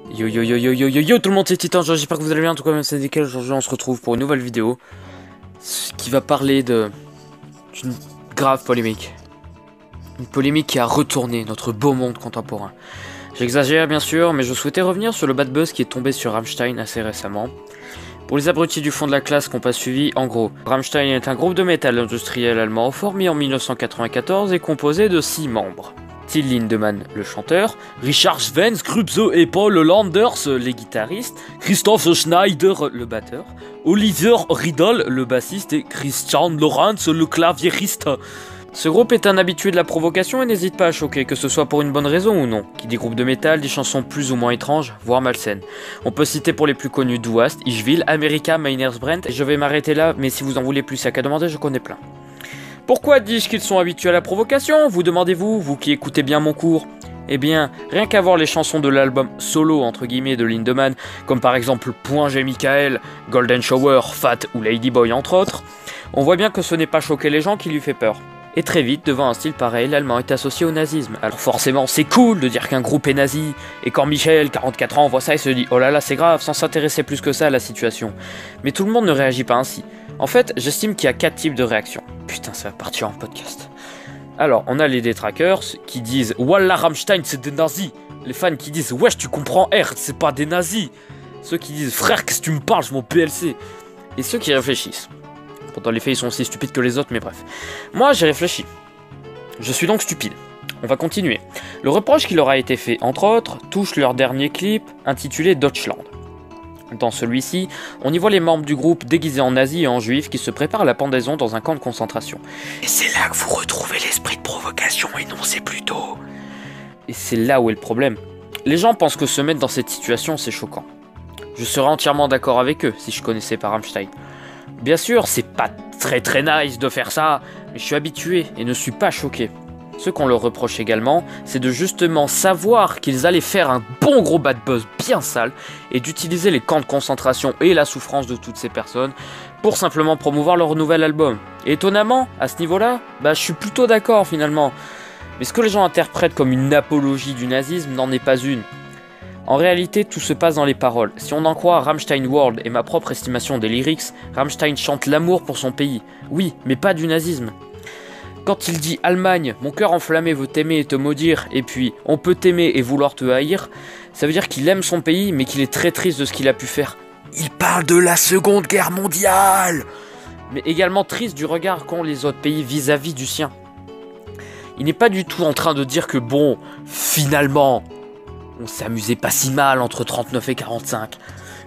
Yo yo yo yo yo yo yo tout le monde, c'est Titan, j'espère que vous allez bien. En tout cas, même c'est nickel. Aujourd'hui on se retrouve pour une nouvelle vidéo qui va parler d'une grave polémique. Une polémique qui a retourné notre beau monde contemporain. J'exagère bien sûr, mais je souhaitais revenir sur le bad buzz qui est tombé sur Rammstein assez récemment. Pour les abrutis du fond de la classe qui n'ont pas suivi, en gros, Rammstein est un groupe de métal industriel allemand formé en 1994 et composé de 6 membres. Till Lindemann, le chanteur, Richard Svens, Grubzo et Paul Landers, les guitaristes, Christoph Schneider, le batteur, Oliver Riedel, le bassiste, et Christian Lorenz, le claviériste. Ce groupe est un habitué de la provocation et n'hésite pas à choquer, que ce soit pour une bonne raison ou non. Qui dit groupe de métal, des chansons plus ou moins étranges, voire malsaines. On peut citer pour les plus connus Duast, Ishville, America, Meinersbrand, et je vais m'arrêter là, mais si vous en voulez plus à qu'à demander, je connais plein. Pourquoi dis-je qu'ils sont habitués à la provocation, vous demandez-vous, vous qui écoutez bien mon cours? Eh bien, rien qu'à voir les chansons de l'album solo entre guillemets de Lindemann, comme par exemple Point G. Michael, Golden Shower, Fat ou Ladyboy entre autres, on voit bien que ce n'est pas choquer les gens qui lui fait peur. Et très vite, devant un style pareil, l'allemand est associé au nazisme. Alors forcément, c'est cool de dire qu'un groupe est nazi, et quand Michel, 44 ans, voit ça, il se dit « Oh là là, c'est grave », sans s'intéresser plus que ça à la situation. Mais tout le monde ne réagit pas ainsi. En fait, j'estime qu'il y a 4 types de réactions. Putain, ça va partir en podcast. Alors, on a les détraqueurs qui disent « Wallah, Rammstein, c'est des nazis ». Les fans qui disent « Wesh, tu comprends, R, c'est pas des nazis ». Ceux qui disent « Frère, qu'est-ce que tu me parles, je m'en PLC ». Et ceux qui réfléchissent. Pourtant, les faits, ils sont aussi stupides que les autres, mais bref. Moi, j'ai réfléchi. Je suis donc stupide. On va continuer. Le reproche qui leur a été fait, entre autres, touche leur dernier clip, intitulé Deutschland. Dans celui-ci, on y voit les membres du groupe déguisés en nazis et en juifs qui se préparent à la pendaison dans un camp de concentration. Et c'est là que vous retrouvez l'esprit de provocation énoncé plus tôt. Et c'est là où est le problème. Les gens pensent que se mettre dans cette situation, c'est choquant. Je serais entièrement d'accord avec eux si je connaissais pas Rammstein. Bien sûr, c'est pas très nice de faire ça, mais je suis habitué et ne suis pas choqué. Ce qu'on leur reproche également, c'est de justement savoir qu'ils allaient faire un bon gros bad buzz bien sale et d'utiliser les camps de concentration et la souffrance de toutes ces personnes pour simplement promouvoir leur nouvel album. Et étonnamment, à ce niveau-là, je suis plutôt d'accord finalement. Mais ce que les gens interprètent comme une apologie du nazisme n'en est pas une. En réalité, tout se passe dans les paroles. Si on en croit Rammstein World et ma propre estimation des lyrics, Rammstein chante l'amour pour son pays. Oui, mais pas du nazisme. Quand il dit « Allemagne, mon cœur enflammé veut t'aimer et te maudire » et puis « On peut t'aimer et vouloir te haïr », ça veut dire qu'il aime son pays mais qu'il est très triste de ce qu'il a pu faire. Il parle de la Seconde Guerre mondiale, mais également triste du regard qu'ont les autres pays vis-à-vis du sien. Il n'est pas du tout en train de dire que bon, finalement, on s'amusait pas si mal entre 39 et 45.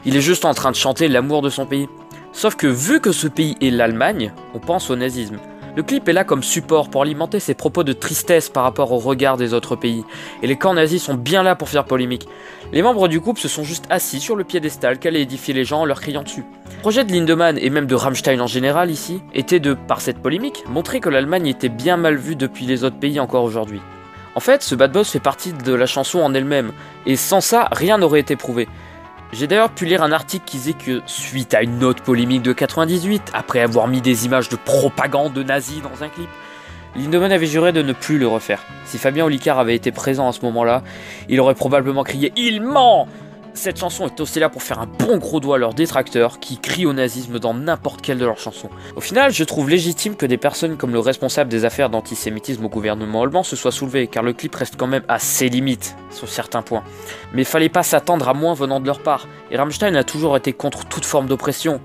Il est juste en train de chanter l'amour de son pays. Sauf que vu que ce pays est l'Allemagne, on pense au nazisme. Le clip est là comme support pour alimenter ses propos de tristesse par rapport au regard des autres pays. Et les camps nazis sont bien là pour faire polémique. Les membres du groupe se sont juste assis sur le piédestal qu'allaient édifier les gens en leur criant dessus. Le projet de Lindemann et même de Rammstein en général ici était de, par cette polémique, montrer que l'Allemagne était bien mal vue depuis les autres pays encore aujourd'hui. En fait, ce bad buzz fait partie de la chanson en elle-même, et sans ça, rien n'aurait été prouvé. J'ai d'ailleurs pu lire un article qui disait que, suite à une autre polémique de 98, après avoir mis des images de propagande de nazis dans un clip, Lindemann avait juré de ne plus le refaire. Si Fabien Olicard avait été présent à ce moment-là, il aurait probablement crié « Il ment !» Cette chanson est aussi là pour faire un bon gros doigt à leurs détracteurs qui crient au nazisme dans n'importe quelle de leurs chansons. Au final, je trouve légitime que des personnes comme le responsable des affaires d'antisémitisme au gouvernement allemand se soient soulevées, car le clip reste quand même à ses limites, sur certains points. Mais fallait pas s'attendre à moins venant de leur part, et Rammstein a toujours été contre toute forme d'oppression.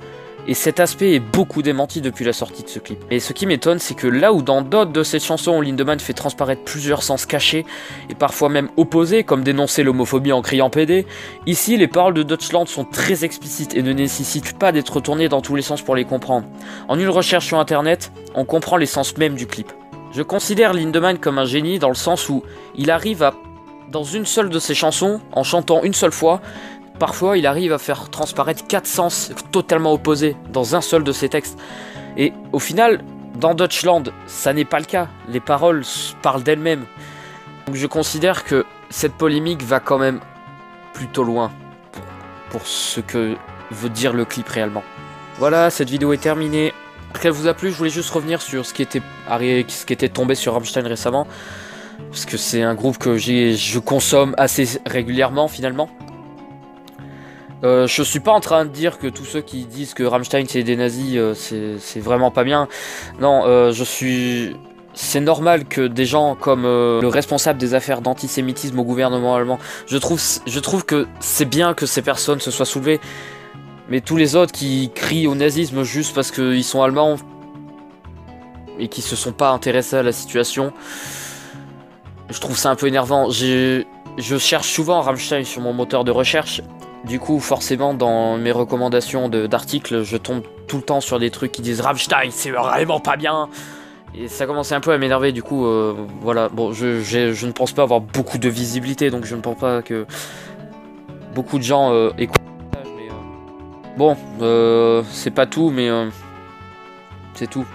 Et cet aspect est beaucoup démenti depuis la sortie de ce clip. Et ce qui m'étonne, c'est que là où dans d'autres de ses chansons, Lindemann fait transparaître plusieurs sens cachés, et parfois même opposés, comme dénoncer l'homophobie en criant PD, ici les paroles de Deutschland sont très explicites et ne nécessitent pas d'être tournées dans tous les sens pour les comprendre. En une recherche sur internet, on comprend les sens même du clip. Je considère Lindemann comme un génie dans le sens où il arrive à, dans une seule de ses chansons, en chantant une seule fois, parfois, il arrive à faire transparaître 4 sens totalement opposés dans un seul de ses textes. Et au final, dans Deutschland, ça n'est pas le cas. Les paroles parlent d'elles-mêmes. Donc je considère que cette polémique va quand même plutôt loin pour ce que veut dire le clip réellement. Voilà, cette vidéo est terminée. J'espère qu'elle vous a plu. Je voulais juste revenir sur ce qui était tombé sur Rammstein récemment. Parce que c'est un groupe que je consomme assez régulièrement finalement. Je suis pas en train de dire que tous ceux qui disent que Rammstein c'est des nazis, c'est vraiment pas bien. Non, c'est normal que des gens comme le responsable des affaires d'antisémitisme au gouvernement allemand, je trouve que c'est bien que ces personnes se soient soulevées, mais tous les autres qui crient au nazisme juste parce qu'ils sont allemands et qui se sont pas intéressés à la situation, je trouve ça un peu énervant. Je cherche souvent Rammstein sur mon moteur de recherche. Du coup, forcément, dans mes recommandations d'articles, je tombe tout le temps sur des trucs qui disent Rammstein, c'est vraiment pas bien. Et ça commençait un peu à m'énerver, du coup, voilà. Bon, je ne pense pas avoir beaucoup de visibilité, donc je ne pense pas que beaucoup de gens écoutent le message, mais bon, c'est pas tout, mais c'est tout.